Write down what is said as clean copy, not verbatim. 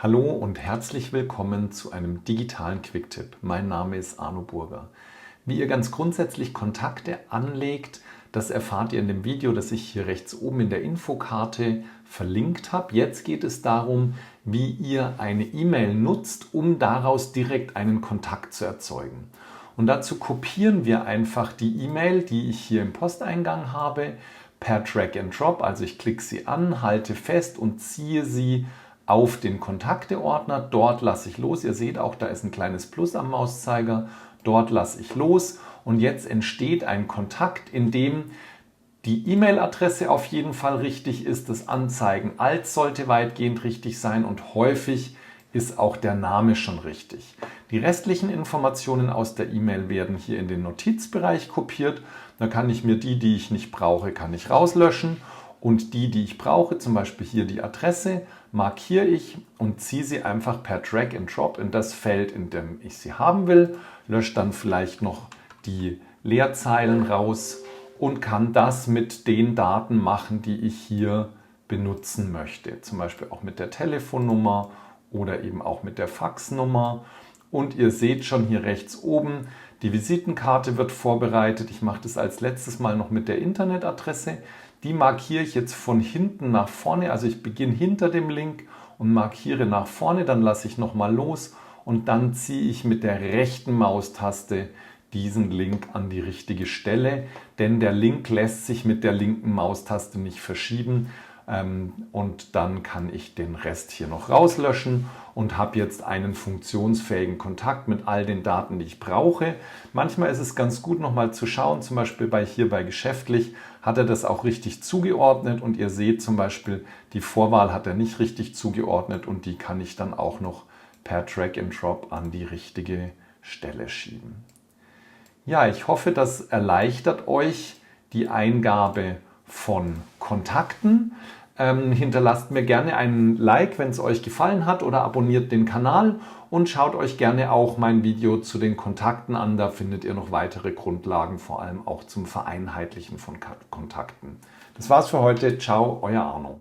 Hallo und herzlich willkommen zu einem digitalen Quicktip. Mein Name ist Arno Burger. Wie ihr ganz grundsätzlich Kontakte anlegt, das erfahrt ihr in dem Video, das ich hier rechts oben in der Infokarte verlinkt habe. Jetzt geht es darum, wie ihr eine E-Mail nutzt, um daraus direkt einen Kontakt zu erzeugen. Und dazu kopieren wir einfach die E-Mail, die ich hier im Posteingang habe, per Drag and Drop. Also ich klicke sie an, halte fest und ziehe sie auf den Kontakteordner. Dort lasse ich los. Ihr seht auch, da ist ein kleines Plus am Mauszeiger. Dort lasse ich los und jetzt entsteht ein Kontakt, in dem die E-Mail-Adresse auf jeden Fall richtig ist. Das Anzeigen als sollte weitgehend richtig sein und häufig ist auch der Name schon richtig. Die restlichen Informationen aus der E-Mail werden hier in den Notizbereich kopiert. Da kann ich mir die ich nicht brauche, kann ich rauslöschen. Und die ich brauche, zum Beispiel hier die Adresse, markiere ich und ziehe sie einfach per Drag and Drop in das Feld, in dem ich sie haben will. Lösche dann vielleicht noch die Leerzeilen raus und kann das mit den Daten machen, die ich hier benutzen möchte. Zum Beispiel auch mit der Telefonnummer oder eben auch mit der Faxnummer. Und ihr seht schon hier rechts oben, die Visitenkarte wird vorbereitet. Ich mache das als letztes Mal noch mit der Internetadresse. Die markiere ich jetzt von hinten nach vorne. Also ich beginne hinter dem Link und markiere nach vorne. Dann lasse ich nochmal los und dann ziehe ich mit der rechten Maustaste diesen Link an die richtige Stelle. Denn der Link lässt sich mit der linken Maustaste nicht verschieben. Und dann kann ich den Rest hier noch rauslöschen und habe jetzt einen funktionsfähigen Kontakt mit all den Daten, die ich brauche. Manchmal ist es ganz gut nochmal zu schauen, zum Beispiel hier bei geschäftlich hat er das auch richtig zugeordnet und ihr seht zum Beispiel, die Vorwahl hat er nicht richtig zugeordnet und die kann ich dann auch noch per Drag and Drop an die richtige Stelle schieben. Ja, ich hoffe, das erleichtert euch die Eingabe von Kontakten. Hinterlasst mir gerne einen Like, wenn es euch gefallen hat, oder abonniert den Kanal und schaut euch gerne auch mein Video zu den Kontakten an. Da findet ihr noch weitere Grundlagen, vor allem auch zum Vereinheitlichen von Kontakten. Das war's für heute. Ciao, euer Arno.